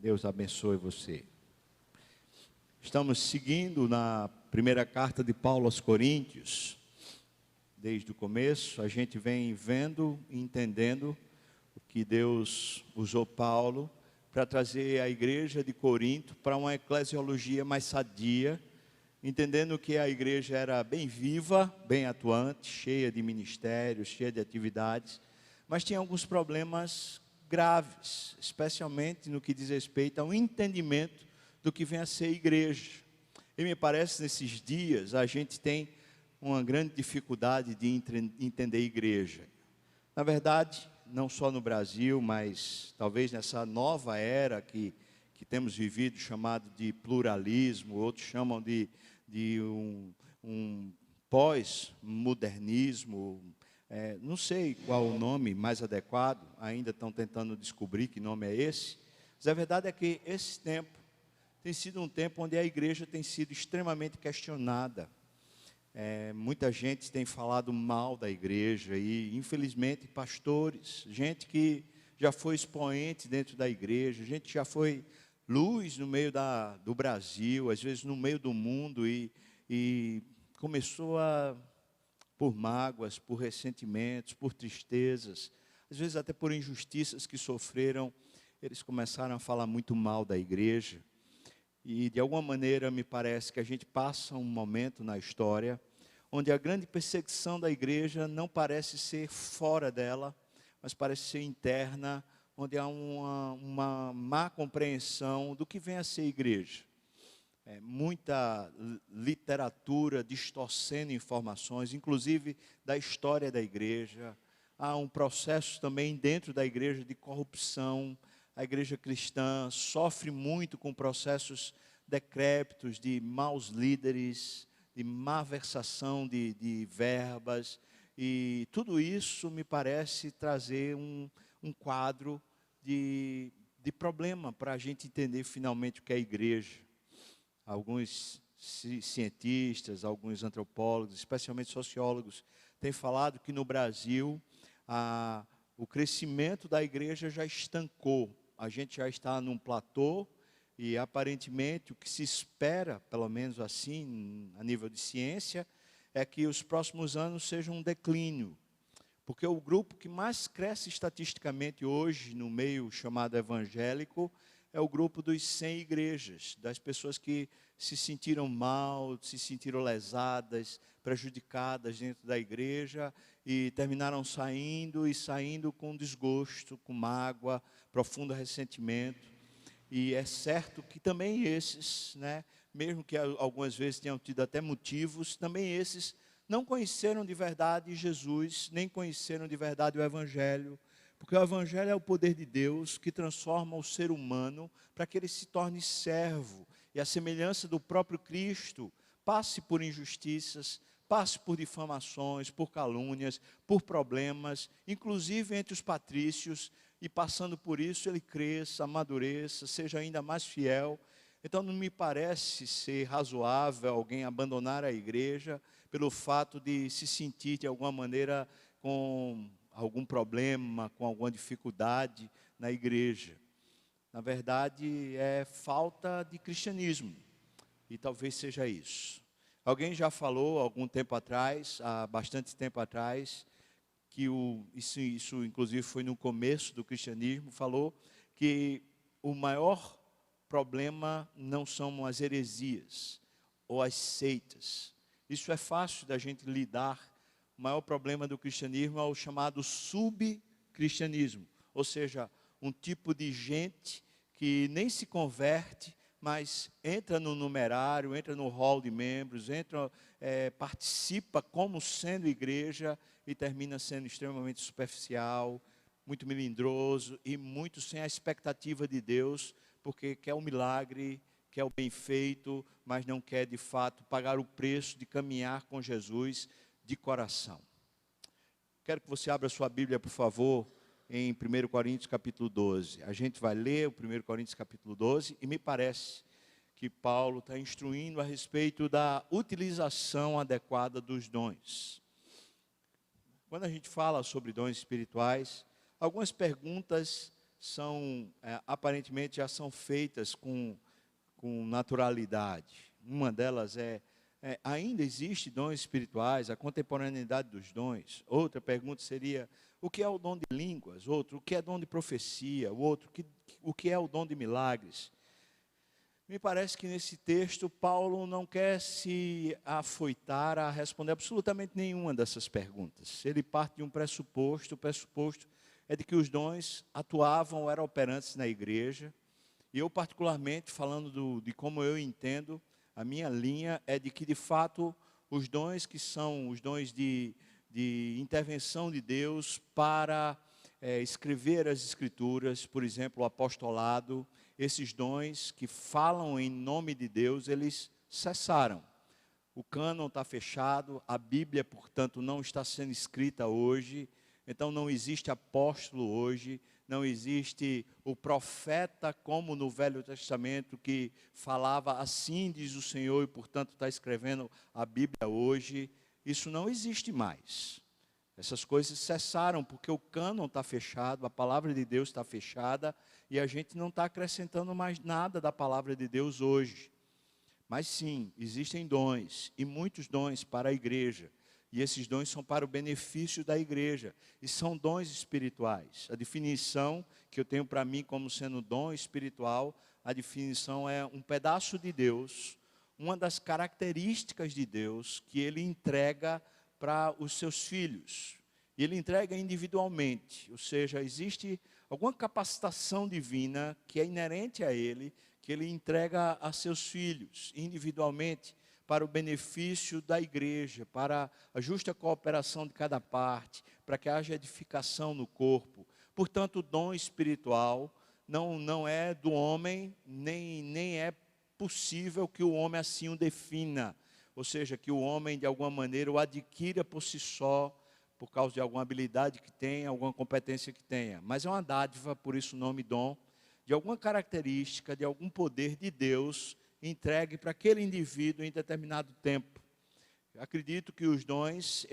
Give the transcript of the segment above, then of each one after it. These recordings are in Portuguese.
Deus abençoe você. Estamos seguindo na primeira carta de Paulo aos Coríntios. Desde o começo, a gente vem vendo e entendendo o que Deus usou Paulo para trazer a igreja de Corinto para uma eclesiologia mais sadia, entendendo que a igreja era bem viva, bem atuante, cheia de ministérios, cheia de atividades, mas tinha alguns problemas graves, especialmente no que diz respeito ao entendimento do que vem a ser igreja. E me parece, nesses dias, a gente tem uma grande dificuldade de entender igreja. Na verdade, não só no Brasil, mas talvez nessa nova era que temos vivido, chamado de pluralismo, outros chamam de um pós-modernismo, não sei qual o nome mais adequado, ainda estão tentando descobrir que nome é esse, mas a verdade é que esse tempo tem sido um tempo onde a igreja tem sido extremamente questionada. Muita gente tem falado mal da igreja e, infelizmente, pastores, gente que já foi expoente dentro da igreja, gente que já foi luz no meio do Brasil, às vezes no meio do mundo, e começou por mágoas, por ressentimentos, por tristezas, às vezes até por injustiças que sofreram, eles começaram a falar muito mal da igreja. E de alguma maneira me parece que a gente passa um momento na história onde a grande perseguição da igreja não parece ser fora dela, mas parece ser interna, onde há uma má compreensão do que vem a ser igreja. Muita literatura distorcendo informações, inclusive da história da igreja. Há um processo também dentro da igreja de corrupção. A igreja cristã sofre muito com processos decrépitos de maus líderes, de malversação de verbas, e tudo isso me parece trazer um quadro de problema para a gente entender finalmente o que é a igreja. Alguns cientistas, alguns antropólogos, especialmente sociólogos, têm falado que no Brasil o crescimento da igreja já estancou. A gente já está num platô e aparentemente o que se espera, pelo menos assim, a nível de ciência, é que os próximos anos sejam um declínio. Porque o grupo que mais cresce estatisticamente hoje no meio chamado evangélico é o grupo dos sem igrejas, das pessoas que se sentiram mal, se sentiram lesadas, prejudicadas dentro da igreja e terminaram saindo com desgosto, com mágoa, profundo ressentimento. E é certo que também esses, mesmo que algumas vezes tenham tido até motivos, também esses não conheceram de verdade Jesus, nem conheceram de verdade o Evangelho, porque o Evangelho é o poder de Deus que transforma o ser humano para que ele se torne servo, e a semelhança do próprio Cristo, passe por injustiças, passe por difamações, por calúnias, por problemas, inclusive entre os patrícios, e passando por isso ele cresça, amadureça, seja ainda mais fiel. Então não me parece ser razoável alguém abandonar a igreja pelo fato de se sentir de alguma maneira com algum problema, com alguma dificuldade na igreja. Na verdade, é falta de cristianismo, e talvez seja isso. Alguém já falou algum tempo atrás, há bastante tempo atrás, que isso inclusive foi no começo do cristianismo, falou que o maior problema não são as heresias ou as seitas. Isso é fácil da gente lidar. O maior problema do cristianismo é o chamado subcristianismo, ou seja, um tipo de gente que nem se converte, mas entra no numerário, entra no hall de membros, participa como sendo igreja e termina sendo extremamente superficial, muito melindroso e muito sem a expectativa de Deus, porque quer o milagre, quer o bem feito, mas não quer de fato pagar o preço de caminhar com Jesus de coração. Quero que você abra sua Bíblia, por favor, em 1 Coríntios capítulo 12. A gente vai ler o 1 Coríntios capítulo 12 e me parece que Paulo está instruindo a respeito da utilização adequada dos dons. Quando a gente fala sobre dons espirituais, algumas perguntas aparentemente já são feitas com naturalidade. Uma delas ainda existe dons espirituais, a contemporaneidade dos dons. Outra pergunta seria, o que é o dom de línguas? Outro, o que é dom de profecia? O outro, o que é o dom de milagres? Me parece que nesse texto, Paulo não quer se afoitar a responder absolutamente nenhuma dessas perguntas. Ele parte de um pressuposto, o pressuposto é de que os dons atuavam ou eram operantes na igreja. E eu, particularmente, falando de como eu entendo, a minha linha é de que, de fato, os dons que são os dons de intervenção de Deus para escrever as Escrituras, por exemplo, o apostolado, esses dons que falam em nome de Deus, eles cessaram. O cânon está fechado, a Bíblia, portanto, não está sendo escrita hoje, então não existe apóstolo hoje, não existe o profeta como no Velho Testamento que falava assim diz o Senhor e portanto está escrevendo a Bíblia hoje. Isso não existe mais. Essas coisas cessaram porque o cânon está fechado, a palavra de Deus está fechada e a gente não está acrescentando mais nada da palavra de Deus hoje. Mas sim, existem dons e muitos dons para a igreja. E esses dons são para o benefício da igreja. E são dons espirituais. A definição que eu tenho para mim como sendo dom espiritual, a definição é um pedaço de Deus, uma das características de Deus que Ele entrega para os seus filhos. E Ele entrega individualmente. Ou seja, existe alguma capacitação divina que é inerente a Ele, que Ele entrega a seus filhos individualmente, para o benefício da igreja, para a justa cooperação de cada parte, para que haja edificação no corpo. Portanto, o dom espiritual não é do homem, nem é possível que o homem assim o defina. Ou seja, que o homem, de alguma maneira, o adquira por si só, por causa de alguma habilidade que tenha, alguma competência que tenha. Mas é uma dádiva, por isso o nome dom, de alguma característica, de algum poder de Deus, entregue para aquele indivíduo em determinado tempo. Eu acredito que os dons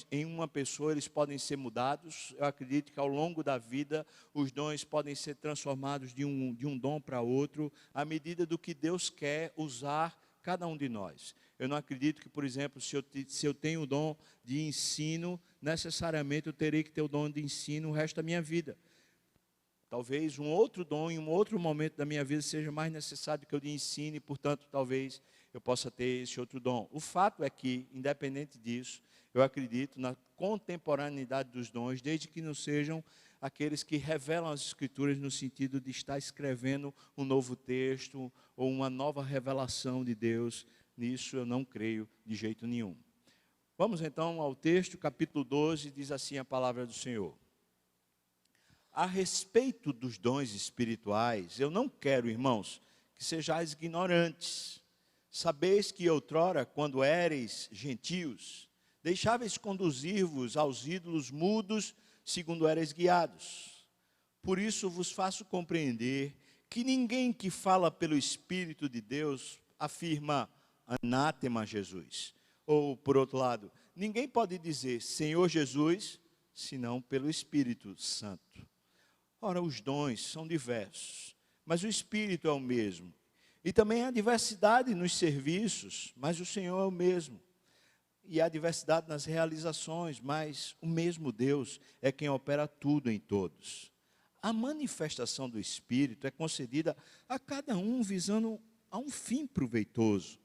em uma pessoa, eles podem ser mudados. Eu acredito que ao longo da vida, os dons podem ser transformados de um dom para outro, à medida do que Deus quer usar cada um de nós. Eu não acredito que, por exemplo, se eu tenho o dom de ensino, necessariamente eu terei que ter o dom de ensino o resto da minha vida. Talvez um outro dom, em um outro momento da minha vida, seja mais necessário que eu de ensine, e, portanto, talvez eu possa ter esse outro dom. O fato é que, independente disso, eu acredito na contemporaneidade dos dons, desde que não sejam aqueles que revelam as Escrituras no sentido de estar escrevendo um novo texto ou uma nova revelação de Deus. Nisso eu não creio de jeito nenhum. Vamos então ao texto, capítulo 12, diz assim a palavra do Senhor. A respeito dos dons espirituais, eu não quero, irmãos, que sejais ignorantes. Sabeis que outrora, quando éreis gentios, deixáveis conduzir-vos aos ídolos mudos, segundo éreis guiados. Por isso vos faço compreender que ninguém que fala pelo Espírito de Deus afirma anátema a Jesus. Ou, por outro lado, ninguém pode dizer Senhor Jesus, senão pelo Espírito Santo. Ora, os dons são diversos, mas o Espírito é o mesmo. E também há diversidade nos serviços, mas o Senhor é o mesmo. E há diversidade nas realizações, mas o mesmo Deus é quem opera tudo em todos. A manifestação do Espírito é concedida a cada um visando a um fim proveitoso.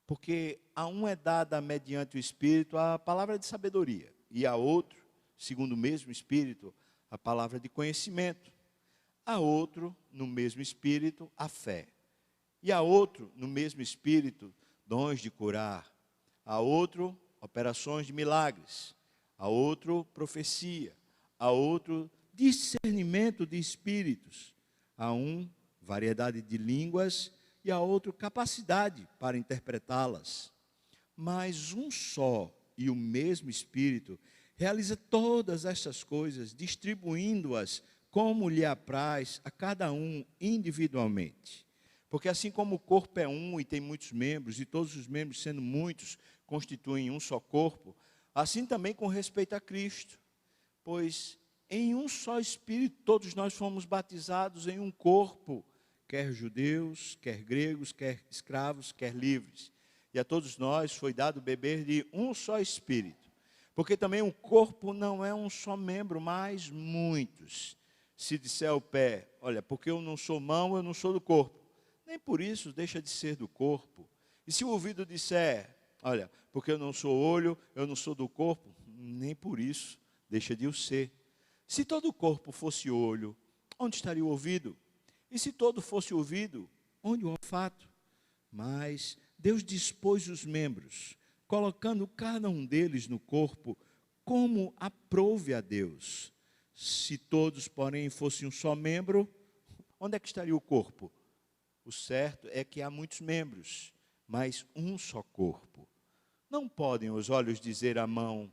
Porque a um é dada mediante o Espírito a palavra de sabedoria, e a outro, segundo o mesmo Espírito, a palavra de conhecimento. A outro, no mesmo Espírito, a fé. E a outro, no mesmo Espírito, dons de curar. A outro, operações de milagres. A outro, profecia. A outro, discernimento de espíritos. A um, variedade de línguas. E a outro, capacidade para interpretá-las. Mas um só e o mesmo Espírito realiza todas estas coisas, distribuindo-as como lhe apraz a cada um individualmente. Porque assim como o corpo é um e tem muitos membros, e todos os membros, sendo muitos, constituem um só corpo, assim também com respeito a Cristo. Pois em um só Espírito, todos nós fomos batizados em um corpo, quer judeus, quer gregos, quer escravos, quer livres. E a todos nós foi dado beber de um só Espírito. Porque também o corpo não é um só membro, mas muitos. Se disser o pé, olha, porque eu não sou mão, eu não sou do corpo, nem por isso deixa de ser do corpo. E se o ouvido disser, olha, porque eu não sou olho, eu não sou do corpo, nem por isso deixa de o ser. Se todo o corpo fosse olho, onde estaria o ouvido? E se todo fosse ouvido, onde o olfato? Mas Deus dispôs os membros, colocando cada um deles no corpo, como aprouve a Deus. Se todos, porém, fossem um só membro, onde é que estaria o corpo? O certo é que há muitos membros, mas um só corpo. Não podem os olhos dizer à mão,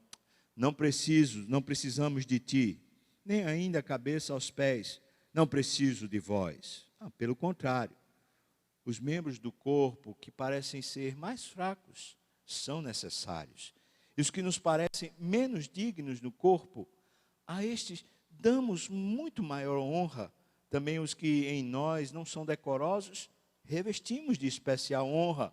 não precisamos de ti, nem ainda a cabeça aos pés, não preciso de vós. Pelo contrário, os membros do corpo que parecem ser mais fracos são necessários. E os que nos parecem menos dignos no corpo, a estes damos muito maior honra. Também os que em nós não são decorosos, revestimos de especial honra.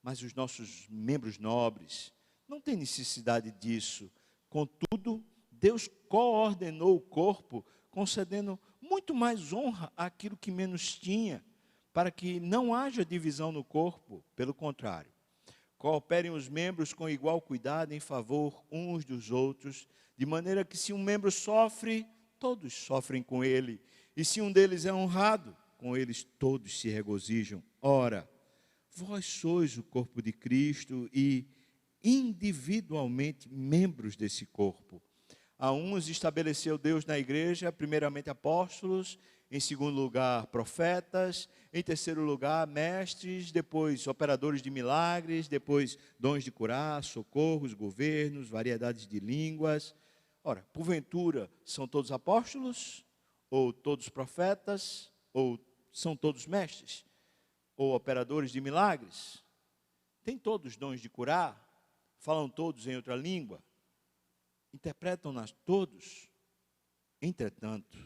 Mas os nossos membros nobres não têm necessidade disso. Contudo, Deus coordenou o corpo, concedendo muito mais honra àquilo que menos tinha, para que não haja divisão no corpo. Pelo contrário, cooperem os membros com igual cuidado em favor uns dos outros, de maneira que se um membro sofre, todos sofrem com ele. E se um deles é honrado, com eles todos se regozijam. Ora, vós sois o corpo de Cristo e individualmente membros desse corpo. A uns estabeleceu Deus na igreja, primeiramente apóstolos, em segundo lugar profetas, em terceiro lugar mestres, depois operadores de milagres, depois dons de curar, socorros, governos, variedades de línguas. Ora, porventura, são todos apóstolos? Ou todos profetas? Ou são todos mestres? Ou operadores de milagres? Tem todos dons de curar? Falam todos em outra língua? Interpretam-nas todos? Entretanto,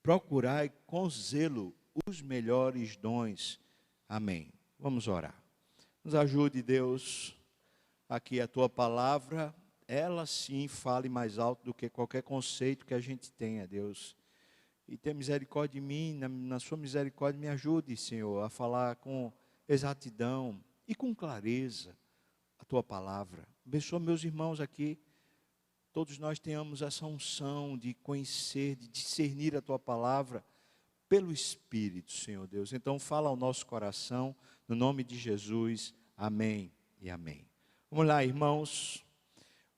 procurai com zelo os melhores dons. Amém. Vamos orar. Nos ajude, Deus, aqui a tua palavra, ela sim fale mais alto do que qualquer conceito que a gente tenha, Deus. E tenha misericórdia de mim, na sua misericórdia me ajude, Senhor, a falar com exatidão e com clareza a tua palavra. Abençoa meus irmãos aqui. Todos nós tenhamos essa unção de conhecer, de discernir a tua palavra pelo Espírito, Senhor Deus. Então fala ao nosso coração, no nome de Jesus. Amém e amém. Vamos lá, irmãos.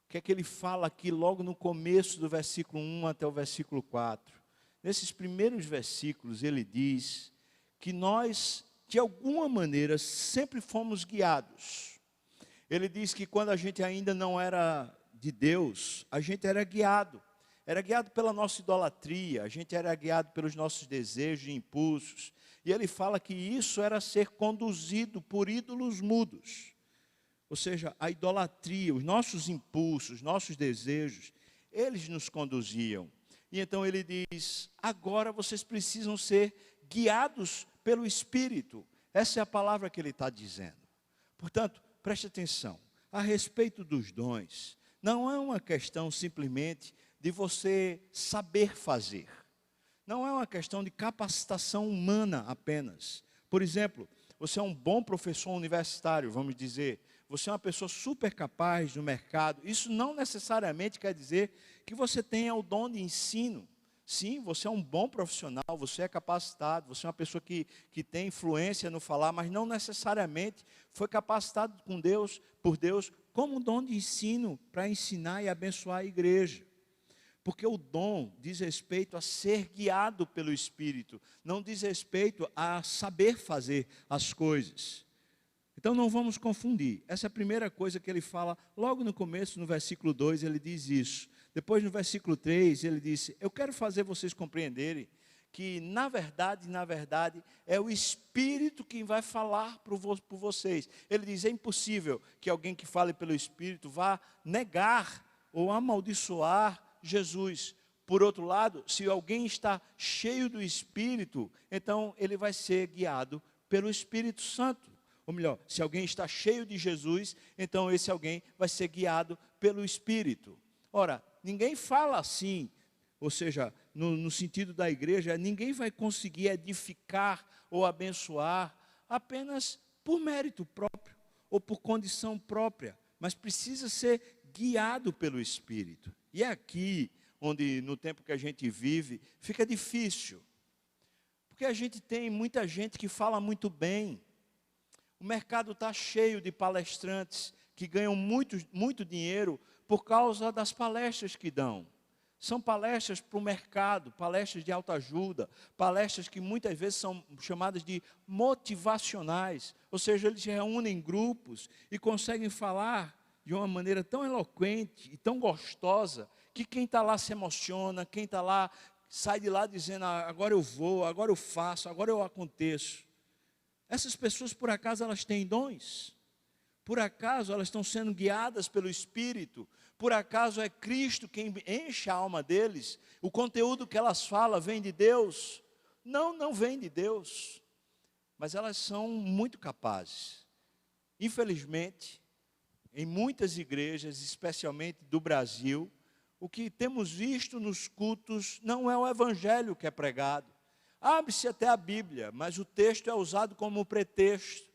O que é que ele fala aqui logo no começo do versículo 1 até o versículo 4? Nesses primeiros versículos ele diz que nós, de alguma maneira, sempre fomos guiados. Ele diz que quando a gente ainda não era de Deus, a gente era guiado pela nossa idolatria, a gente era guiado pelos nossos desejos e impulsos. E ele fala que isso era ser conduzido por ídolos mudos. Ou seja, a idolatria, os nossos impulsos, nossos desejos, eles nos conduziam. E então ele diz, agora vocês precisam ser guiados pelo Espírito. Essa é a palavra que ele está dizendo. Portanto, preste atenção, a respeito dos dons, não é uma questão simplesmente de você saber fazer. Não é uma questão de capacitação humana apenas. Por exemplo, você é um bom professor universitário, vamos dizer, você é uma pessoa super capaz no mercado. Isso não necessariamente quer dizer que você tenha o dom de ensino. Sim, você é um bom profissional, você é capacitado, você é uma pessoa que tem influência no falar, mas não necessariamente foi capacitado por Deus como um dom de ensino para ensinar e abençoar a igreja. Porque o dom diz respeito a ser guiado pelo Espírito, não diz respeito a saber fazer as coisas. Então não vamos confundir. Essa é a primeira coisa que ele fala logo no começo, no versículo 2, ele diz isso. Depois no versículo 3, ele disse, eu quero fazer vocês compreenderem que na verdade, é o Espírito quem vai falar por vocês. Ele diz, é impossível que alguém que fale pelo Espírito vá negar ou amaldiçoar Jesus. Por outro lado, se alguém está cheio do Espírito, então ele vai ser guiado pelo Espírito Santo. Ou melhor, se alguém está cheio de Jesus, então esse alguém vai ser guiado pelo Espírito. Ora, ninguém fala assim, ou seja, no sentido da igreja, ninguém vai conseguir edificar ou abençoar apenas por mérito próprio ou por condição própria, mas precisa ser guiado pelo Espírito. E é aqui onde, no tempo que a gente vive, fica difícil. Porque a gente tem muita gente que fala muito bem. O mercado está cheio de palestrantes que ganham muito dinheiro por causa das palestras que dão. São palestras para o mercado, palestras de autoajuda, palestras que muitas vezes são chamadas de motivacionais. Ou seja, eles reúnem grupos e conseguem falar de uma maneira tão eloquente e tão gostosa, que quem está lá se emociona, quem está lá sai de lá dizendo, agora eu vou, agora eu faço, agora eu aconteço. Essas pessoas, por acaso, elas têm dons? Por acaso elas estão sendo guiadas pelo Espírito? Por acaso é Cristo quem enche a alma deles? O conteúdo que elas falam vem de Deus? Não, não vem de Deus. Mas elas são muito capazes. Infelizmente, em muitas igrejas, especialmente do Brasil, o que temos visto nos cultos não é o evangelho que é pregado. Abre-se até a Bíblia, mas o texto é usado como pretexto.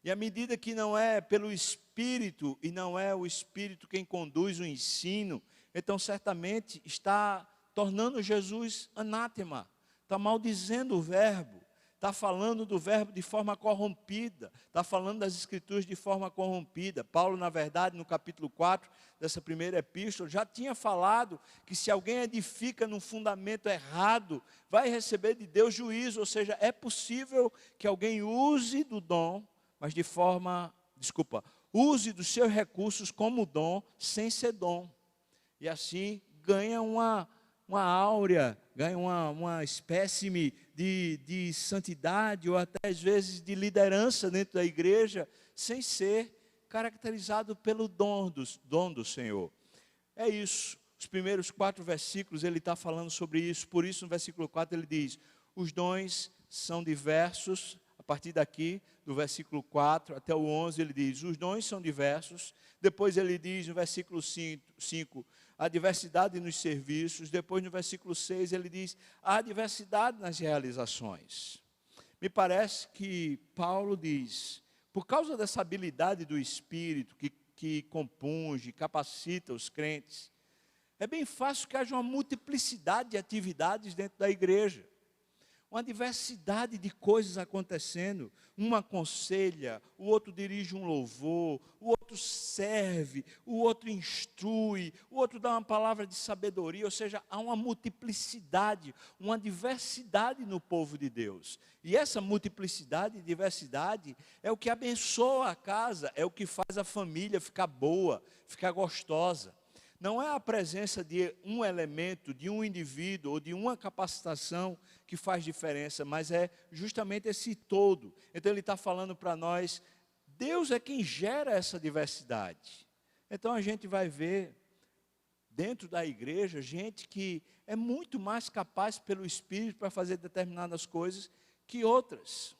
E à medida que não é pelo Espírito, e não é o Espírito quem conduz o ensino, então certamente está tornando Jesus anátema, está maldizendo o verbo, está falando do verbo de forma corrompida, está falando das Escrituras de forma corrompida. Paulo, na verdade, no capítulo 4 dessa primeira epístola, já tinha falado que se alguém edifica num fundamento errado, vai receber de Deus juízo, ou seja, é possível que alguém use do dom, mas de forma, use dos seus recursos como dom, sem ser dom. E assim ganha uma áurea, ganha uma espécime de santidade, ou até às vezes de liderança dentro da igreja, sem ser caracterizado pelo dom do Senhor. É isso. Os primeiros 4 versículos ele está falando sobre isso. Por isso no versículo 4 ele diz, os dons são diversos. A partir daqui, do versículo 4 até o 11, ele diz, os dons são diversos. Depois ele diz no versículo 5, a diversidade nos serviços. Depois no versículo 6 ele diz, a diversidade nas realizações. Me parece que Paulo diz, por causa dessa habilidade do Espírito que compunge, capacita os crentes, é bem fácil que haja uma multiplicidade de atividades dentro da igreja. Uma diversidade de coisas acontecendo. Um aconselha, o outro dirige um louvor, o outro serve, o outro instrui, o outro dá uma palavra de sabedoria. Ou seja, há uma multiplicidade, uma diversidade no povo de Deus. E essa multiplicidade e diversidade é o que abençoa a casa, é o que faz a família ficar boa, ficar gostosa. Não é a presença de um elemento, de um indivíduo ou de uma capacitação que faz diferença, mas é justamente esse todo. Então ele está falando para nós, Deus é quem gera essa diversidade. Então a gente vai ver dentro da igreja gente que é muito mais capaz pelo Espírito para fazer determinadas coisas que outras.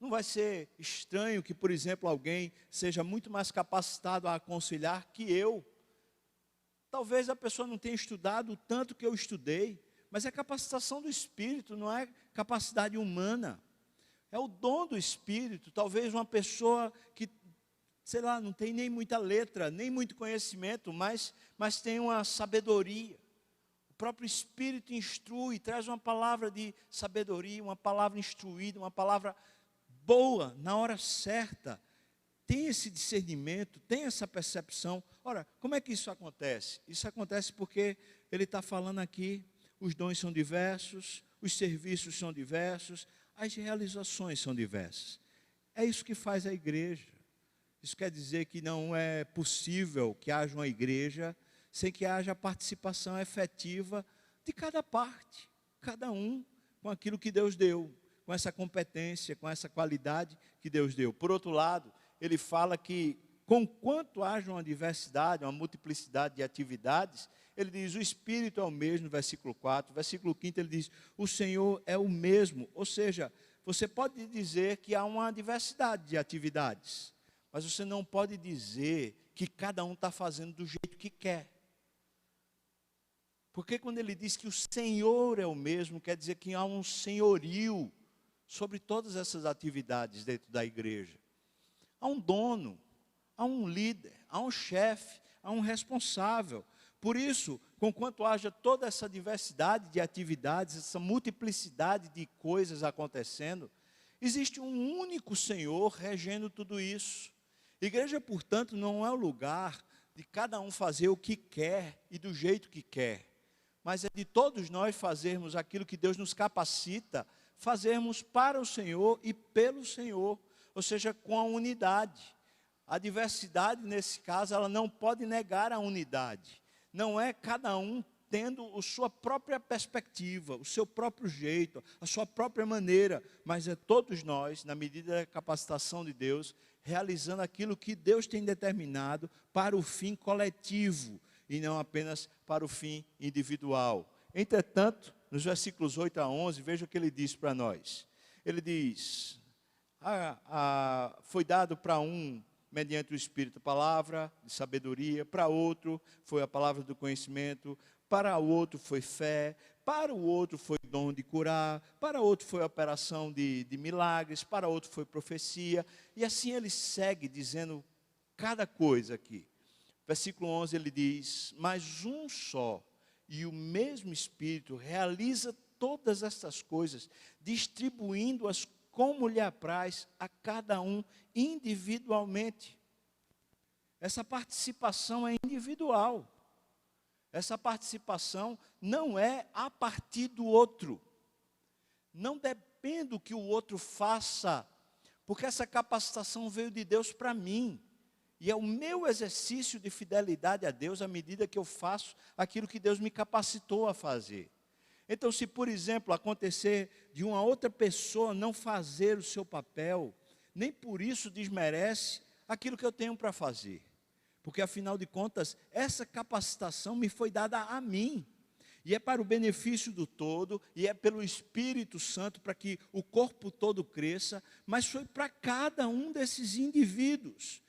Não vai ser estranho que, por exemplo, alguém seja muito mais capacitado a aconselhar que eu. Talvez a pessoa não tenha estudado o tanto que eu estudei, mas é capacitação do Espírito, não é capacidade humana. É o dom do Espírito. Talvez uma pessoa que, sei lá, não tem nem muita letra, nem muito conhecimento, mas tem uma sabedoria. O próprio Espírito instrui, traz uma palavra de sabedoria, uma palavra instruída, uma palavra boa, na hora certa, tem esse discernimento, tem essa percepção. Ora, como é que isso acontece? Isso acontece porque ele está falando aqui, os dons são diversos, os serviços são diversos, as realizações são diversas. É isso que faz a igreja. Isso quer dizer que não é possível que haja uma igreja sem que haja a participação efetiva de cada parte, cada um com aquilo que Deus deu, com essa competência, com essa qualidade que Deus deu. Por outro lado, ele fala que conquanto haja uma diversidade, uma multiplicidade de atividades, ele diz, o Espírito é o mesmo, versículo 4. Versículo 5, ele diz, o Senhor é o mesmo. Ou seja, você pode dizer que há uma diversidade de atividades, mas você não pode dizer que cada um está fazendo do jeito que quer. Porque quando ele diz que o Senhor é o mesmo, quer dizer que há um senhorio sobre todas essas atividades dentro da igreja. Há um dono, há um líder, há um chefe, há um responsável. Por isso, conquanto haja toda essa diversidade de atividades, essa multiplicidade de coisas acontecendo, existe um único Senhor regendo tudo isso. Igreja, portanto, não é o lugar de cada um fazer o que quer e do jeito que quer, mas é de todos nós fazermos aquilo que Deus nos capacita, fazermos para o Senhor e pelo Senhor, ou seja, com a unidade. A diversidade, nesse caso, ela não pode negar a unidade. Não é cada um tendo a sua própria perspectiva, o seu próprio jeito, a sua própria maneira, mas é todos nós, na medida da capacitação de Deus, realizando aquilo que Deus tem determinado para o fim coletivo e não apenas para o fim individual. Entretanto, nos versículos 8 a 11, veja o que ele diz para nós. Ele diz, foi dado para um, mediante o Espírito, a palavra de sabedoria, para outro foi a palavra do conhecimento, para o outro foi fé, para o outro foi dom de curar, para outro foi operação de milagres, para outro foi profecia, e assim ele segue dizendo cada coisa aqui. Versículo 11 ele diz, mas um só e o mesmo Espírito realiza todas estas coisas, distribuindo-as como lhe apraz a cada um individualmente. Essa participação é individual. Essa participação não é a partir do outro. Não depende do que o outro faça, porque essa capacitação veio de Deus para mim. E é o meu exercício de fidelidade a Deus à medida que eu faço aquilo que Deus me capacitou a fazer. Então, se por exemplo acontecer de uma outra pessoa não fazer o seu papel, nem por isso desmerece aquilo que eu tenho para fazer. Porque afinal de contas, essa capacitação me foi dada a mim. E é para o benefício do todo, e é pelo Espírito Santo para que o corpo todo cresça, mas foi para cada um desses indivíduos.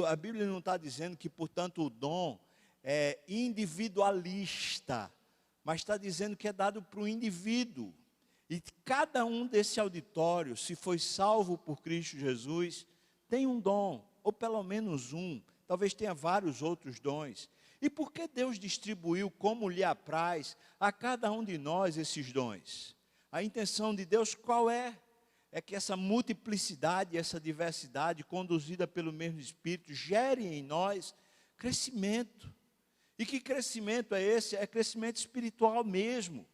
A Bíblia não está dizendo que, portanto, o dom é individualista, mas está dizendo que é dado para o indivíduo. E cada um desse auditório, se foi salvo por Cristo Jesus, tem um dom, ou pelo menos um, talvez tenha vários outros dons. E por que Deus distribuiu como lhe apraz a cada um de nós esses dons? A intenção de Deus qual é? É que essa multiplicidade, essa diversidade, conduzida pelo mesmo Espírito, gere em nós crescimento. E que crescimento é esse? É crescimento espiritual mesmo.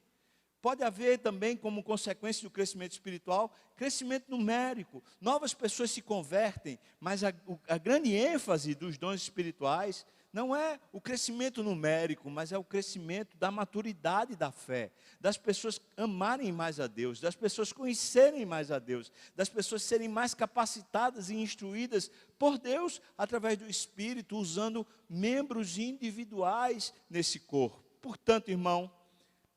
Pode haver também, como consequência do crescimento espiritual, crescimento numérico. Novas pessoas se convertem, mas a grande ênfase dos dons espirituais não é o crescimento numérico, mas é o crescimento da maturidade da fé, das pessoas amarem mais a Deus, das pessoas conhecerem mais a Deus, das pessoas serem mais capacitadas e instruídas por Deus, através do Espírito, usando membros individuais nesse corpo. Portanto, irmão,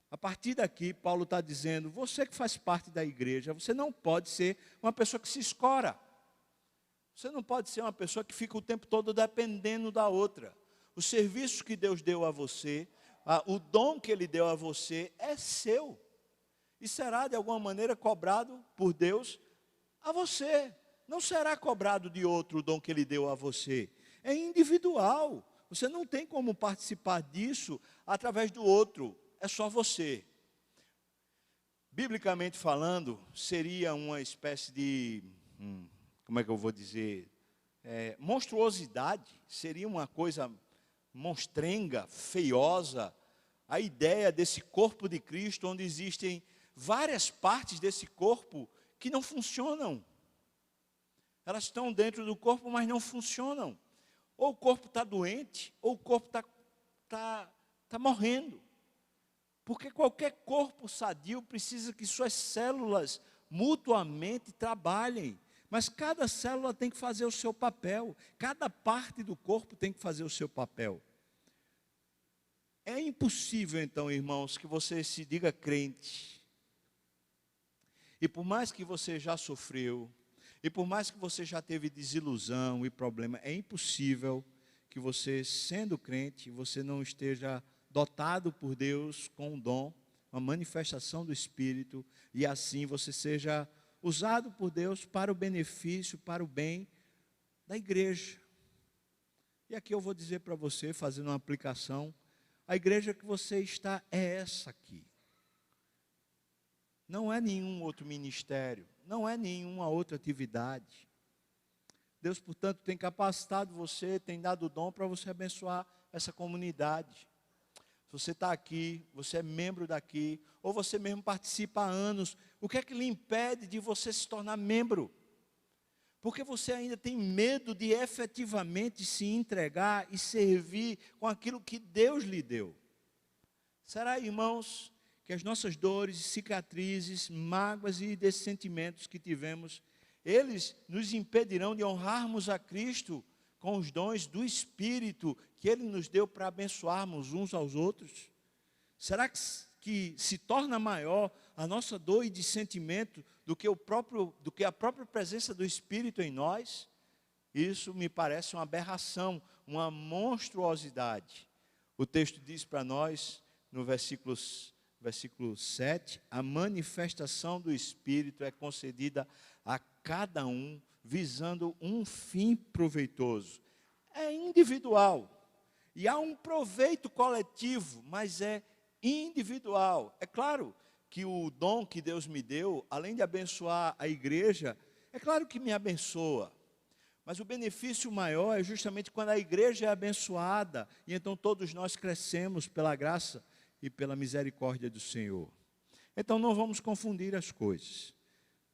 a partir daqui, Paulo está dizendo, você que faz parte da igreja, você não pode ser uma pessoa que se escora. Você não pode ser uma pessoa que fica o tempo todo dependendo da outra. O serviço que Deus deu a você, o dom que Ele deu a você é seu. E será de alguma maneira cobrado por Deus a você. Não será cobrado de outro o dom que Ele deu a você. É individual. Você não tem como participar disso através do outro. É só você. Biblicamente falando, seria uma espécie de, como é que eu vou dizer, monstruosidade, seria uma coisa monstrenga, feiosa, a ideia desse corpo de Cristo, onde existem várias partes desse corpo que não funcionam. Elas estão dentro do corpo, mas não funcionam. Ou o corpo está doente, ou o corpo está morrendo. Porque qualquer corpo sadio precisa que suas células mutuamente trabalhem, Mas cada célula tem que fazer o seu papel, cada parte do corpo tem que fazer o seu papel. É impossível, então, irmãos, que você se diga crente, e por mais que você já sofreu, e por mais que você já teve desilusão e problema, é impossível que você, sendo crente, você não esteja dotado por Deus com um dom, uma manifestação do Espírito, e assim você seja usado por Deus para o benefício, para o bem da igreja. E aqui eu vou dizer para você, fazendo uma aplicação, a igreja que você está é essa aqui. Não é nenhum outro ministério, não é nenhuma outra atividade. Deus, portanto, tem capacitado você, tem dado o dom para você abençoar essa comunidade. Se você está aqui, você é membro daqui, ou você mesmo participa há anos, o que é que lhe impede de você se tornar membro? Porque você ainda tem medo de efetivamente se entregar e servir com aquilo que Deus lhe deu. Será, irmãos, que as nossas dores, cicatrizes, mágoas e dessentimentos que tivemos, eles nos impedirão de honrarmos a Cristo com os dons do Espírito que Ele nos deu para abençoarmos uns aos outros? Será que se torna maior a nossa dor e dissentimento do que a própria presença do Espírito em nós? Isso me parece uma aberração, uma monstruosidade. O texto diz para nós, no versículo 7, a manifestação do Espírito é concedida a cada um, visando um fim proveitoso. É individual, e há um proveito coletivo, mas é individual. É claro que o dom que Deus me deu, além de abençoar a igreja, é claro que me abençoa. Mas o benefício maior é justamente quando a igreja é abençoada, e então todos nós crescemos pela graça e pela misericórdia do Senhor. Então não vamos confundir as coisas.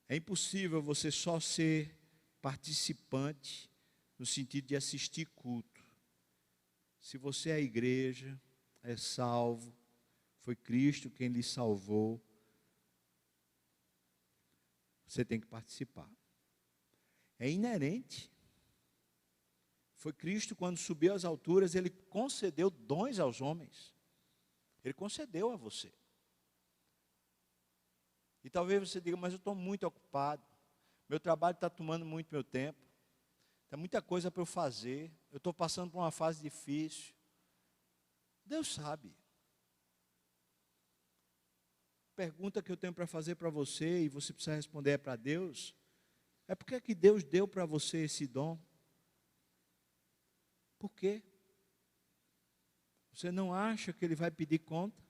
É impossível você só ser participante no sentido de assistir culto. Se você é a igreja, é salvo, foi Cristo quem lhe salvou, você tem que participar. É inerente. Foi Cristo, quando subiu às alturas, Ele concedeu dons aos homens. Ele concedeu a você. E talvez você diga, mas eu estou muito ocupado, meu trabalho está tomando muito meu tempo, tem muita coisa para eu fazer, eu estou passando por uma fase difícil. Deus sabe. Pergunta que eu tenho para fazer para você, e você precisa responder para Deus, é por que Deus deu para você esse dom? Por quê? Você não acha que Ele vai pedir conta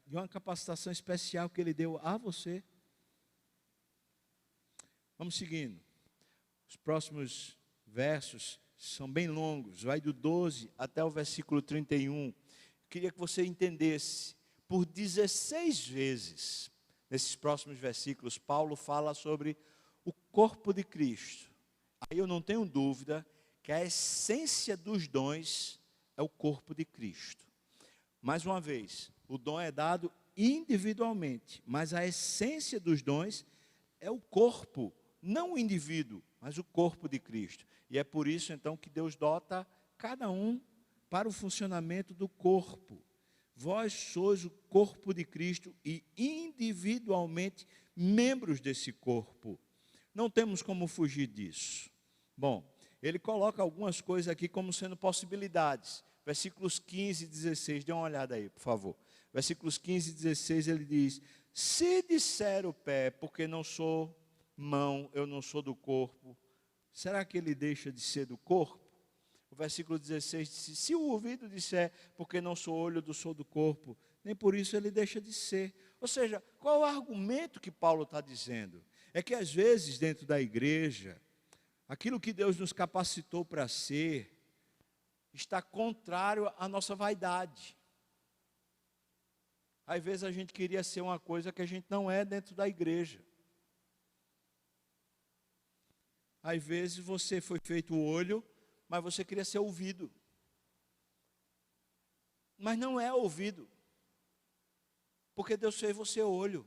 de uma capacitação especial que Ele deu a você? Vamos seguindo. Os próximos versos são bem longos, vai do 12 até o versículo 31. Queria que você entendesse, por 16 vezes, nesses próximos versículos, Paulo fala sobre o corpo de Cristo. Aí eu não tenho dúvida que a essência dos dons é o corpo de Cristo. Mais uma vez, o dom é dado individualmente, mas a essência dos dons é o corpo, não o indivíduo, mas o corpo de Cristo. E é por isso, então, que Deus dota cada um para o funcionamento do corpo. Vós sois o corpo de Cristo e individualmente membros desse corpo. Não temos como fugir disso. Bom, ele coloca algumas coisas aqui como sendo possibilidades. Versículos 15 e 16, dê uma olhada aí, por favor. Versículos 15 e 16, ele diz, se disser o pé, porque não sou mão, eu não sou do corpo, será que ele deixa de ser do corpo? O versículo 16 diz, se o ouvido disser, porque não sou olho, eu sou do corpo, nem por isso ele deixa de ser. Ou seja, qual é o argumento que Paulo está dizendo? É que às vezes dentro da igreja, aquilo que Deus nos capacitou para ser, está contrário à nossa vaidade. Às vezes a gente queria ser uma coisa que a gente não é dentro da igreja. Às vezes você foi feito o olho, mas você queria ser ouvido. Mas não é ouvido. Porque Deus fez você olho.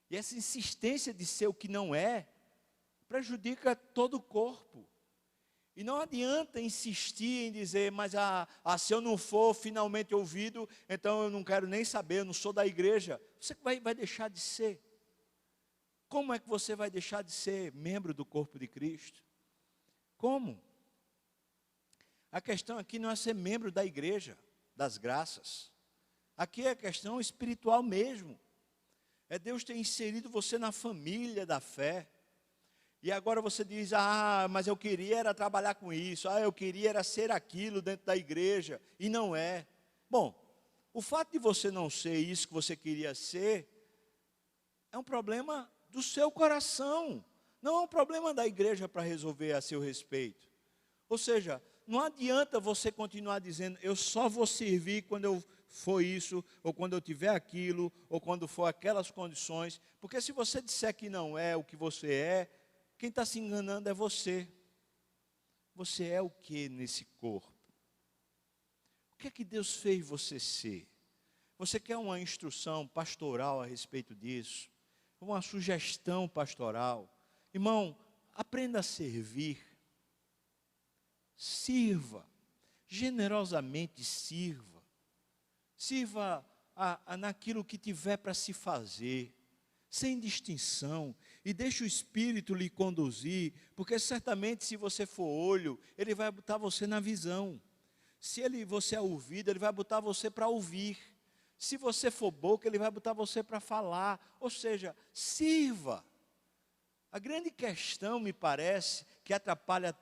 E essa insistência de ser o que não é, prejudica todo o corpo. E não adianta insistir em dizer, mas se eu não for finalmente ouvido, então eu não quero nem saber, eu não sou da igreja. Você vai deixar de ser. Como é que você vai deixar de ser membro do corpo de Cristo? Como? A questão aqui não é ser membro da igreja, das graças. Aqui é a questão espiritual mesmo. É Deus ter inserido você na família da fé. E agora você diz, mas eu queria era trabalhar com isso. Eu queria era ser aquilo dentro da igreja. E não é. Bom, o fato de você não ser isso que você queria ser, é um problema do seu coração. Não é um problema da igreja para resolver a seu respeito. Ou seja, não adianta você continuar dizendo, eu só vou servir quando eu for isso, ou quando eu tiver aquilo, ou quando for aquelas condições. Porque se você disser que não é o que você é, quem está se enganando é você. Você é o que nesse corpo? O que é que Deus fez você ser? Você quer uma instrução pastoral a respeito disso? Uma sugestão pastoral? Irmão, aprenda a servir. Sirva, generosamente sirva. Sirva naquilo que tiver para se fazer, sem distinção, e deixe o Espírito lhe conduzir, porque certamente se você for olho, Ele vai botar você na visão. Se você é ouvido, Ele vai botar você para ouvir. Se você for boca, Ele vai botar você para falar. Ou seja, sirva. A grande questão, me parece, que atrapalha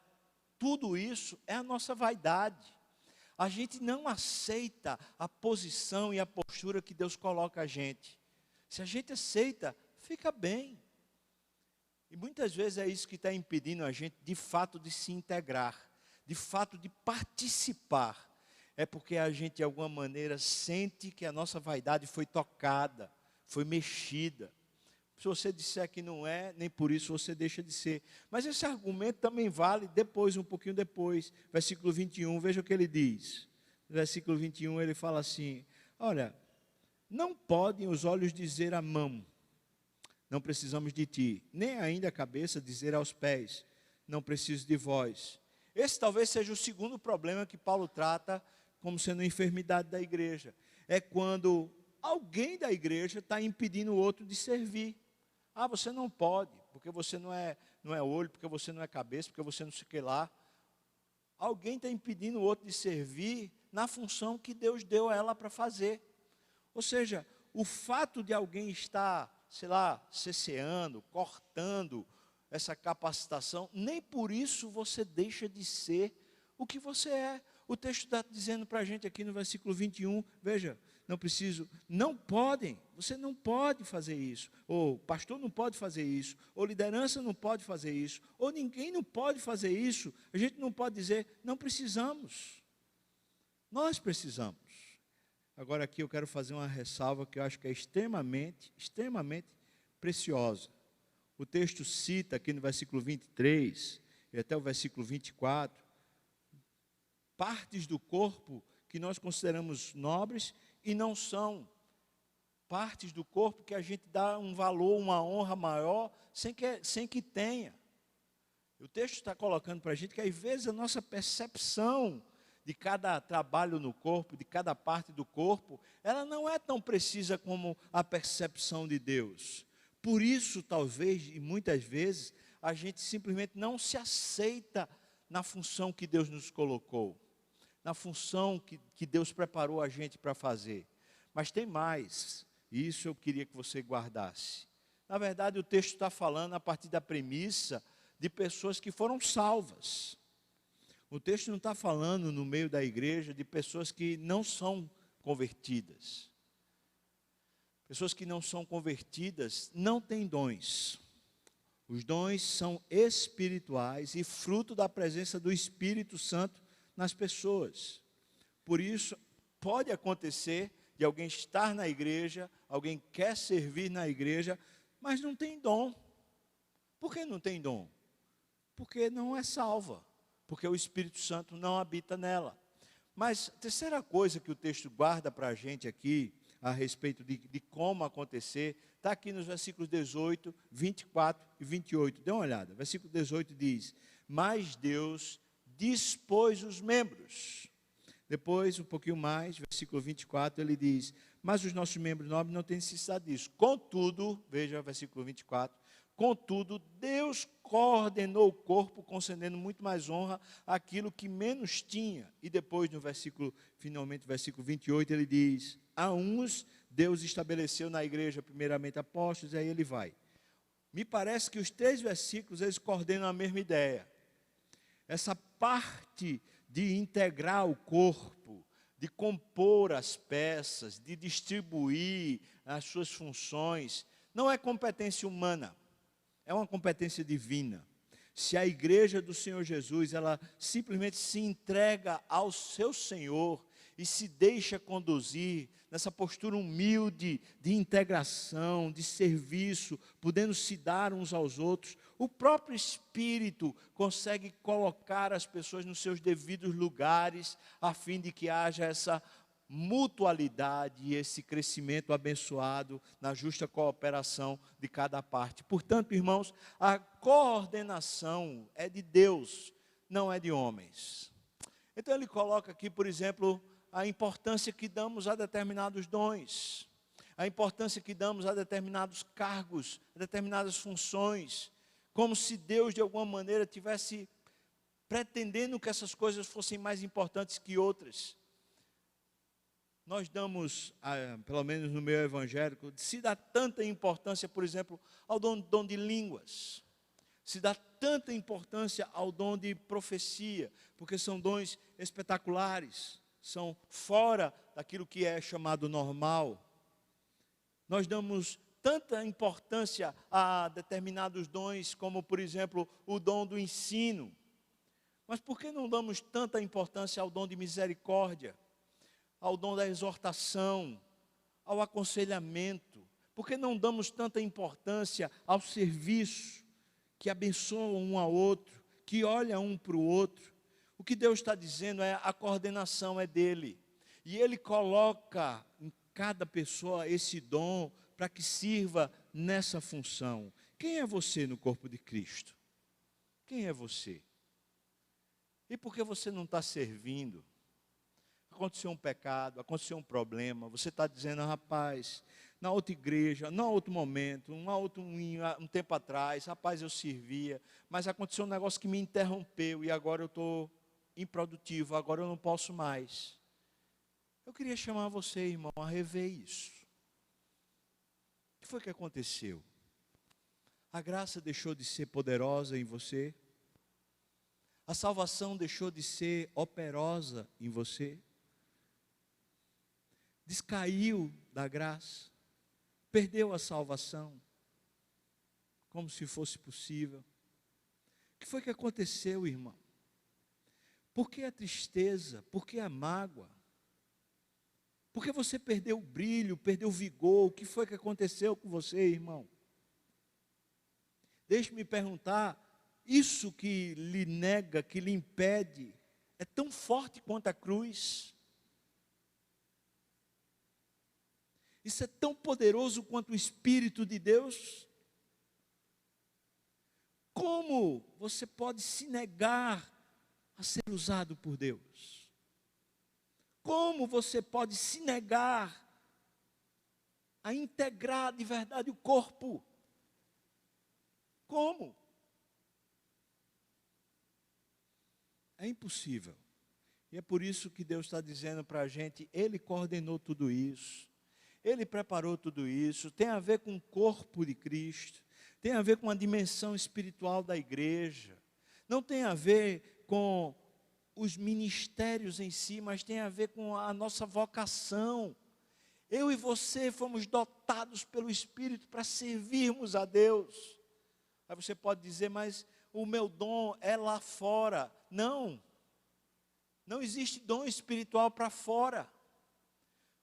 tudo isso é a nossa vaidade. A gente não aceita a posição e a postura que Deus coloca a gente. Se a gente aceita, fica bem. E muitas vezes é isso que está impedindo a gente, de fato, de se integrar, de fato, de participar. É porque a gente, de alguma maneira, sente que a nossa vaidade foi tocada, foi mexida. Se você disser que não é, nem por isso você deixa de ser. Mas esse argumento também vale depois, um pouquinho depois. Versículo 21, veja o que ele diz. No versículo 21 ele fala assim, olha, não podem os olhos dizer à mão, não precisamos de ti, nem ainda a cabeça dizer aos pés, não preciso de vós. Esse talvez seja o segundo problema que Paulo trata como sendo enfermidade da igreja. É quando alguém da igreja está impedindo o outro de servir. Você não pode, porque você não é olho, porque você não é cabeça, porque você não sei o que lá. Alguém está impedindo o outro de servir na função que Deus deu a ela para fazer. Ou seja, o fato de alguém estar, sei lá, cesseando, cortando essa capacitação, nem por isso você deixa de ser o que você é. O texto está dizendo para a gente aqui no versículo 21, veja, não podem, você não pode fazer isso, ou pastor não pode fazer isso, ou liderança não pode fazer isso, ou ninguém não pode fazer isso. A gente não pode dizer, não precisamos. Nós precisamos. Agora aqui eu quero fazer uma ressalva que eu acho que é extremamente preciosa. O texto cita aqui no versículo 23 e até o versículo 24, partes do corpo que nós consideramos nobres e não são. Partes do corpo que a gente dá um valor, uma honra maior, sem que tenha. O texto está colocando para a gente que às vezes a nossa percepção de cada trabalho no corpo, de cada parte do corpo, ela não é tão precisa como a percepção de Deus. Por isso, talvez, e muitas vezes, a gente simplesmente não se aceita na função que Deus nos colocou, na função que Deus preparou a gente para fazer. Mas tem mais, e isso eu queria que você guardasse. Na verdade, o texto está falando a partir da premissa de pessoas que foram salvas. O texto não está falando no meio da igreja de pessoas que não são convertidas. Pessoas que não são convertidas não têm dons. Os dons são espirituais e fruto da presença do Espírito Santo nas pessoas. Por isso, pode acontecer de alguém estar na igreja, alguém quer servir na igreja, mas não tem dom. Por que não tem dom? Porque não é salva. Porque o Espírito Santo não habita nela. Mas a terceira coisa que o texto guarda para a gente aqui, a respeito de como acontecer. Está aqui nos versículos 18, 24 e 28. Dê uma olhada. Versículo 18 diz: mas Deus dispôs os membros. Depois, um pouquinho mais, versículo 24, ele diz: mas os nossos membros nobres não têm necessidade disso. Contudo, veja o versículo 24, contudo, Deus coordenou o corpo, concedendo muito mais honra àquilo que menos tinha. E depois, no versículo, finalmente, versículo 28, ele diz: a uns Deus estabeleceu na igreja, primeiramente apóstolos, e aí ele vai. Me parece que os 3 versículos, eles coordenam a mesma ideia. Essa parte de integrar o corpo, de compor as peças, de distribuir as suas funções, não é competência humana, é uma competência divina. Se a igreja do Senhor Jesus, ela simplesmente se entrega ao seu Senhor e se deixa conduzir nessa postura humilde de integração, de serviço, podendo se dar uns aos outros, o próprio Espírito consegue colocar as pessoas nos seus devidos lugares, a fim de que haja essa mutualidade e esse crescimento abençoado na justa cooperação de cada parte. Portanto, irmãos, a coordenação é de Deus, não é de homens. Então ele coloca aqui, por exemplo, a importância que damos a determinados dons, a importância que damos a determinados cargos, a determinadas funções, como se Deus de alguma maneira tivesse pretendendo que essas coisas fossem mais importantes que outras. Nós damos, pelo menos no meio evangélico, se dá tanta importância, por exemplo, ao dom de línguas. Se dá tanta importância ao dom de profecia, porque são dons espetaculares, são fora daquilo que é chamado normal. Nós damos tanta importância a determinados dons, como, por exemplo, o dom do ensino. Mas por que não damos tanta importância ao dom de misericórdia, ao dom da exortação, ao aconselhamento? Por que não damos tanta importância ao serviço, que abençoa um ao outro, que olha um para o outro? O que Deus está dizendo é: a coordenação é dele, e ele coloca em cada pessoa esse dom para que sirva nessa função. Quem é você no corpo de Cristo? Quem é você? E por que você não está servindo? Aconteceu um pecado, aconteceu um problema, você está dizendo: rapaz, na outra igreja, num outro momento, um tempo atrás, rapaz, eu servia, mas aconteceu um negócio que me interrompeu e agora eu estou improdutivo, agora eu não posso mais. Eu queria chamar você, irmão, a rever isso. O que foi que aconteceu? A graça deixou de ser poderosa em você? A salvação deixou de ser operosa em você? Descaiu da graça? Perdeu a salvação? Como se fosse possível? O que foi que aconteceu, irmão? Por que a tristeza? Por que a mágoa? Por que você perdeu o brilho, perdeu o vigor? O que foi que aconteceu com você, irmão? Deixe-me perguntar, isso que lhe nega, que lhe impede, é tão forte quanto a cruz? Isso é tão poderoso quanto o Espírito de Deus? Como você pode se negar a ser usado por Deus? Como você pode se negar a integrar de verdade o corpo? Como? É impossível. E é por isso que Deus está dizendo para a gente: Ele coordenou tudo isso, Ele preparou tudo isso, tem a ver com o corpo de Cristo, tem a ver com a dimensão espiritual da igreja, não tem a ver com os ministérios em si, mas tem a ver com a nossa vocação. Eu e você fomos dotados pelo Espírito para servirmos a Deus. Aí você pode dizer: mas o meu dom é lá fora. Não, não existe dom espiritual para fora.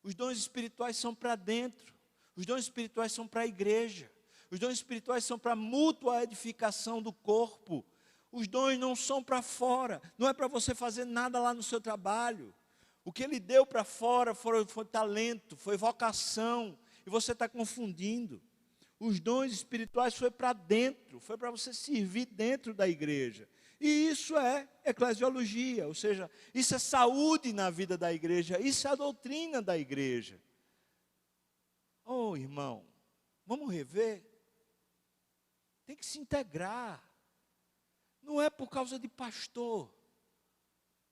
Os dons espirituais são para dentro. Os dons espirituais são para a igreja. Os dons espirituais são para a mútua edificação do corpo. Os dons não são para fora. Não é para você fazer nada lá no seu trabalho. O que ele deu para fora foi talento, foi vocação, e você está confundindo. Os dons espirituais foi para dentro, foi para você servir dentro da igreja. E isso é eclesiologia, ou seja, isso é saúde na vida da igreja, isso é a doutrina da igreja. Oh, irmão, vamos rever. Tem que se integrar. Não é por causa de pastor.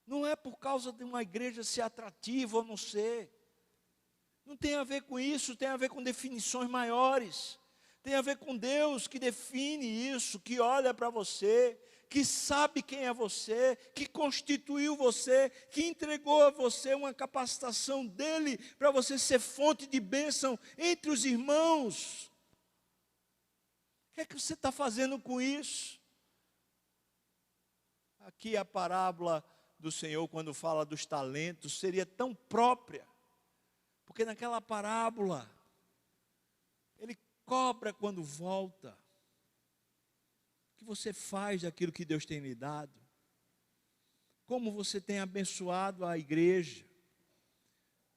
Não é por causa de uma igreja ser atrativa ou não ser. Não tem a ver com isso, tem a ver com definições maiores. Tem a ver com Deus que define isso, que olha para você, que sabe quem é você, que constituiu você, que entregou a você uma capacitação dele para você ser fonte de bênção entre os irmãos. O que é que você está fazendo com isso? Aqui a parábola do Senhor, quando fala dos talentos, seria tão própria, porque naquela parábola, ele cobra quando volta. O que você faz daquilo que Deus tem lhe dado? Como você tem abençoado a igreja?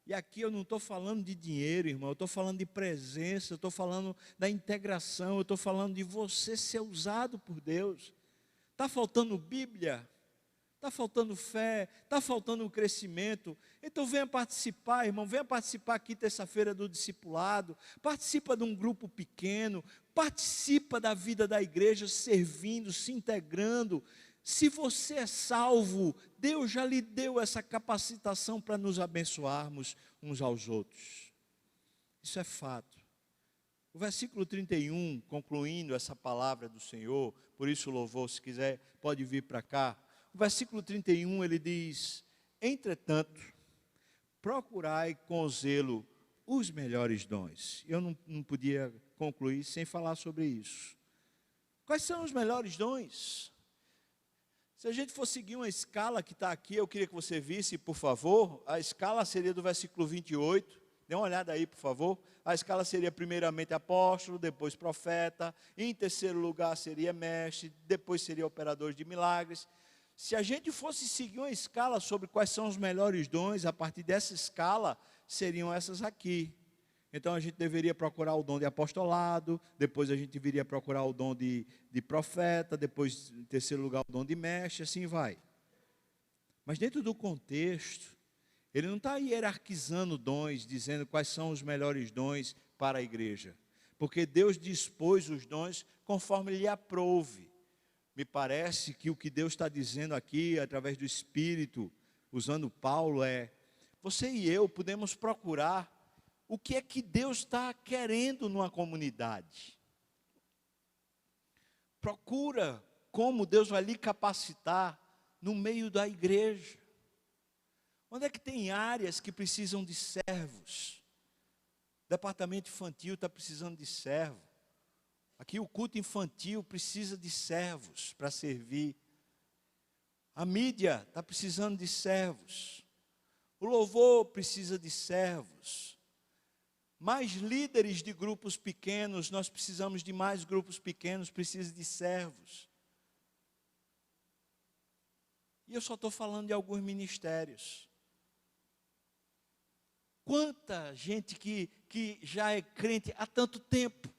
E aqui eu não estou falando de dinheiro, irmão, eu estou falando de presença, eu estou falando da integração, eu estou falando de você ser usado por Deus. Está faltando Bíblia? Está faltando fé? Está faltando crescimento? Então venha participar, irmão, venha participar aqui terça-feira do discipulado, participa de um grupo pequeno, participa da vida da igreja, servindo, se integrando. Se você é salvo, Deus já lhe deu essa capacitação para nos abençoarmos uns aos outros. Isso é fato. O versículo 31, concluindo essa palavra do Senhor, por isso louvor, se quiser, pode vir para cá. O versículo 31, ele diz: entretanto, procurai com zelo os melhores dons. Eu não podia concluir sem falar sobre isso. Quais são os melhores dons? Se a gente for seguir uma escala que está aqui, eu queria que você visse, por favor, a escala seria do versículo 28, dê uma olhada aí, por favor. A escala seria primeiramente apóstolo, depois profeta, em terceiro lugar seria mestre, depois seria operador de milagres. Se a gente fosse seguir uma escala sobre quais são os melhores dons, a partir dessa escala, seriam essas aqui. Então a gente deveria procurar o dom de apostolado, depois a gente viria procurar o dom de profeta, depois, em terceiro lugar, o dom de mestre, assim vai. Mas dentro do contexto, ele não está hierarquizando dons, dizendo quais são os melhores dons para a igreja. Porque Deus dispôs os dons conforme lhe aprouve. Me parece que o que Deus está dizendo aqui, através do Espírito, usando Paulo, é: você e eu podemos procurar o que é que Deus está querendo numa comunidade. Procura como Deus vai lhe capacitar no meio da igreja. Onde é que tem áreas que precisam de servos? O departamento infantil está precisando de servo. Aqui o culto infantil precisa de servos para servir. A mídia está precisando de servos. O louvor precisa de servos. Mais líderes de grupos pequenos, nós precisamos de mais grupos pequenos, precisa de servos. E eu só estou falando de alguns ministérios. Quanta gente que já é crente há tanto tempo.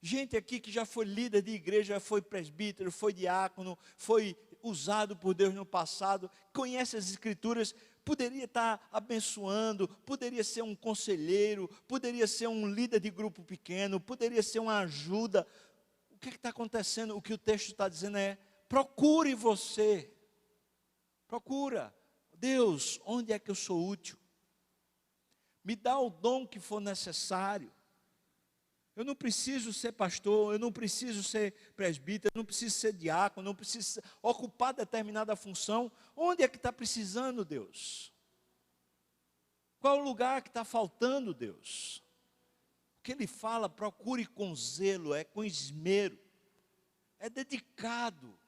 Gente aqui que já foi líder de igreja, já foi presbítero, foi diácono, foi usado por Deus no passado, conhece as escrituras, poderia estar abençoando, poderia ser um conselheiro, poderia ser um líder de grupo pequeno, poderia ser uma ajuda. O que está acontecendo? O que o texto está dizendo é: procure você. Procura. Deus, onde é que eu sou útil? Me dá o dom que for necessário. Eu não preciso ser pastor, eu não preciso ser presbítero, eu não preciso ser diácono, eu não preciso ocupar determinada função. Onde é que está precisando, Deus? Qual é o lugar que está faltando, Deus? O que ele fala, procure com zelo, é com esmero, é dedicado.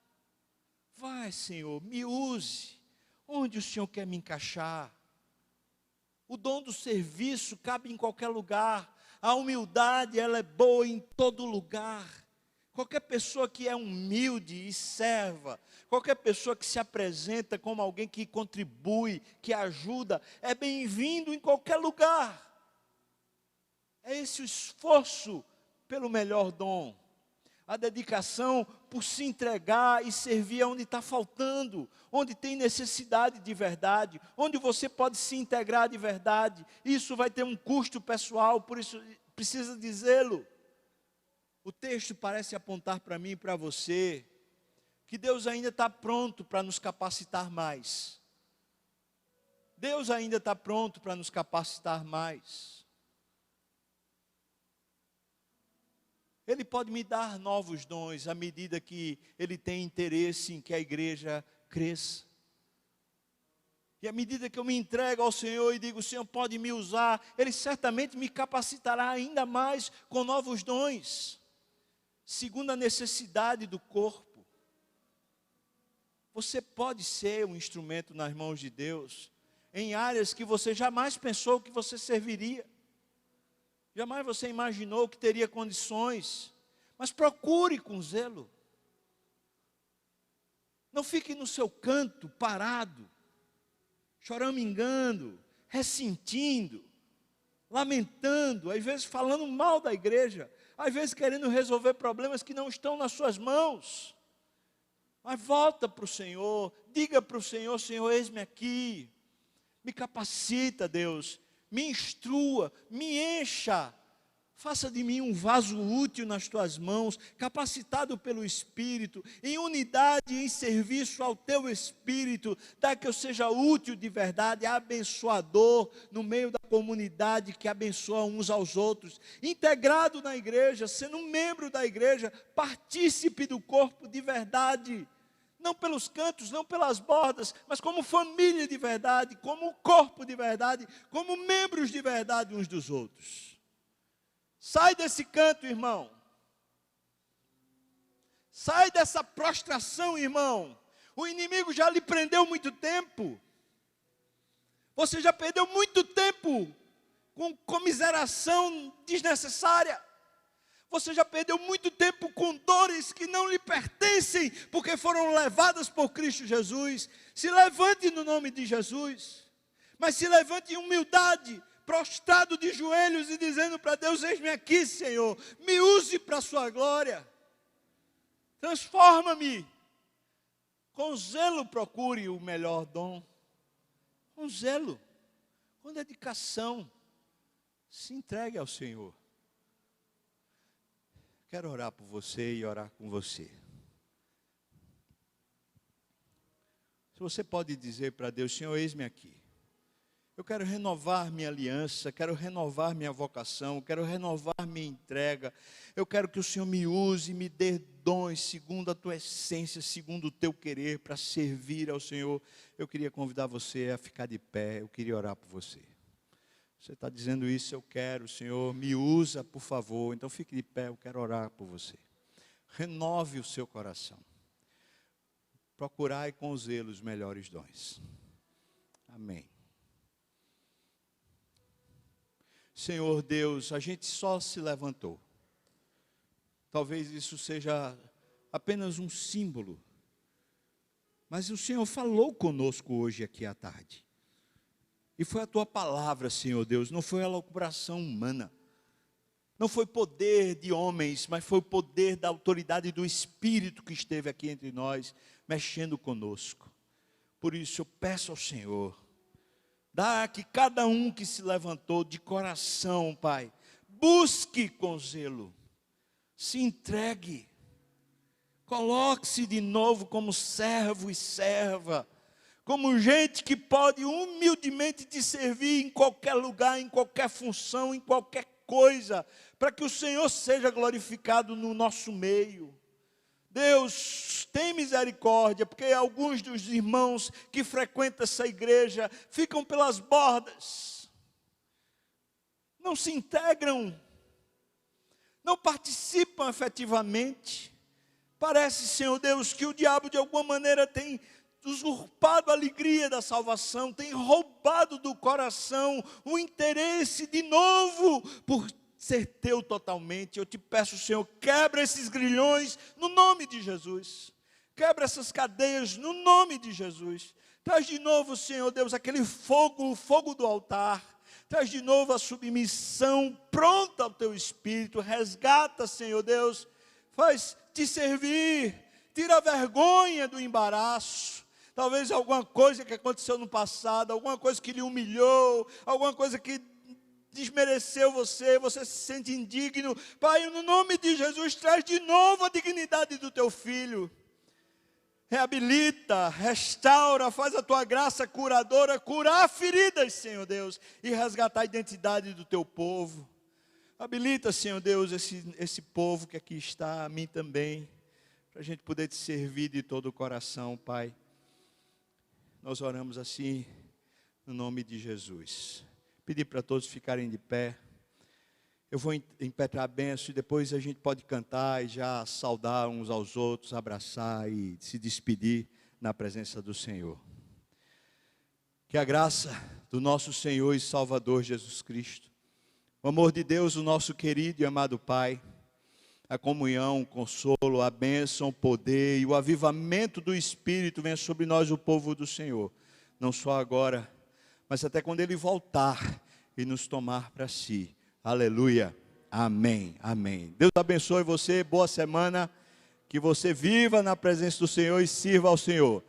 Vai, Senhor, me use. Onde o Senhor quer me encaixar? O dom do serviço cabe em qualquer lugar. A humildade, ela é boa em todo lugar. Qualquer pessoa que é humilde e serva, qualquer pessoa que se apresenta como alguém que contribui, que ajuda, é bem-vindo em qualquer lugar. É esse o esforço pelo melhor dom. A dedicação por se entregar e servir onde está faltando, onde tem necessidade de verdade, onde você pode se integrar de verdade. Isso vai ter um custo pessoal, por isso precisa dizê-lo. O texto parece apontar para mim e para você que Deus ainda está pronto para nos capacitar mais. Deus ainda está pronto para nos capacitar mais. Ele pode me dar novos dons à medida que Ele tem interesse em que a igreja cresça. E à medida que eu me entrego ao Senhor e digo, o Senhor pode me usar, Ele certamente me capacitará ainda mais com novos dons, segundo a necessidade do corpo. Você pode ser um instrumento nas mãos de Deus, em áreas que você jamais pensou que você serviria. Jamais você imaginou que teria condições, mas procure com zelo. Não fique no seu canto, parado, choramingando, ressentindo, lamentando, às vezes falando mal da igreja, às vezes querendo resolver problemas que não estão nas suas mãos. Mas volta para o Senhor, diga para o Senhor, Senhor, eis-me aqui, me capacita, Deus, me instrua, me encha, faça de mim um vaso útil nas tuas mãos, capacitado pelo Espírito, em unidade e em serviço ao teu Espírito, dá que eu seja útil de verdade, abençoador no meio da comunidade que abençoa uns aos outros, integrado na igreja, sendo um membro da igreja, partícipe do corpo de verdade, não pelos cantos, não pelas bordas, mas como família de verdade, como corpo de verdade, como membros de verdade uns dos outros. Sai desse canto, irmão. Sai dessa prostração, irmão. O inimigo já lhe prendeu muito tempo. Você já perdeu muito tempo com comiseração desnecessária. Você já perdeu muito tempo com dores que não lhe pertencem, porque foram levadas por Cristo Jesus. Se levante no nome de Jesus, mas se levante em humildade, prostrado de joelhos e dizendo para Deus, eis-me aqui, Senhor, me use para a sua glória. Transforma-me. Com zelo procure o melhor dom. Com zelo, com dedicação, se entregue ao Senhor. Quero orar por você e orar com você. Se você pode dizer para Deus, Senhor, eis-me aqui. Eu quero renovar minha aliança, quero renovar minha vocação, quero renovar minha entrega. Eu quero que o Senhor me use, me dê dons segundo a tua essência, segundo o teu querer, para servir ao Senhor. Eu queria convidar você a ficar de pé, eu queria orar por você. Você está dizendo isso, eu quero, Senhor, me usa, por favor. Então fique de pé, eu quero orar por você. Renove o seu coração. Procurai com zelo os melhores dons. Amém. Senhor Deus, a gente só se levantou. Talvez isso seja apenas um símbolo. Mas o Senhor falou conosco hoje aqui à tarde. E foi a tua palavra, Senhor Deus, não foi a elaboração humana. Não foi poder de homens, mas foi o poder da autoridade do Espírito que esteve aqui entre nós, mexendo conosco. Por isso eu peço ao Senhor, dá que cada um que se levantou de coração, Pai, busque com zelo, se entregue, coloque-se de novo como servo e serva, como gente que pode humildemente te servir em qualquer lugar, em qualquer função, em qualquer coisa, para que o Senhor seja glorificado no nosso meio. Deus, tem misericórdia, porque alguns dos irmãos que frequentam essa igreja ficam pelas bordas, não se integram, não participam efetivamente. Parece, Senhor Deus, que o diabo de alguma maneira tem usurpado a alegria da salvação, tem roubado do coração o interesse de novo por ser teu totalmente. Eu te peço, Senhor, quebra esses grilhões no nome de Jesus. Quebra essas cadeias no nome de Jesus. Traz de novo, Senhor Deus, aquele fogo, o fogo do altar. Traz de novo a submissão pronta ao teu Espírito. Resgata, Senhor Deus. Faz te servir. Tira a vergonha do embaraço. Talvez alguma coisa que aconteceu no passado, alguma coisa que lhe humilhou, alguma coisa que desmereceu você, você se sente indigno. Pai, no nome de Jesus, traz de novo a dignidade do teu filho. Reabilita, restaura, faz a tua graça curadora, curar feridas, Senhor Deus, e resgatar a identidade do teu povo. Habilita, Senhor Deus, esse povo que aqui está, a mim também, para a gente poder te servir de todo o coração, Pai. Nós oramos assim, no nome de Jesus. Pedir para todos ficarem de pé. Eu vou impetrar a bênção e depois a gente pode cantar e já saudar uns aos outros, abraçar e se despedir na presença do Senhor. Que a graça do nosso Senhor e Salvador Jesus Cristo, o amor de Deus, o nosso querido e amado Pai, a comunhão, o consolo, a bênção, o poder e o avivamento do Espírito venha sobre nós, o povo do Senhor, não só agora, mas até quando Ele voltar e nos tomar para si. Aleluia, amém, amém. Deus abençoe você, boa semana, que você viva na presença do Senhor e sirva ao Senhor.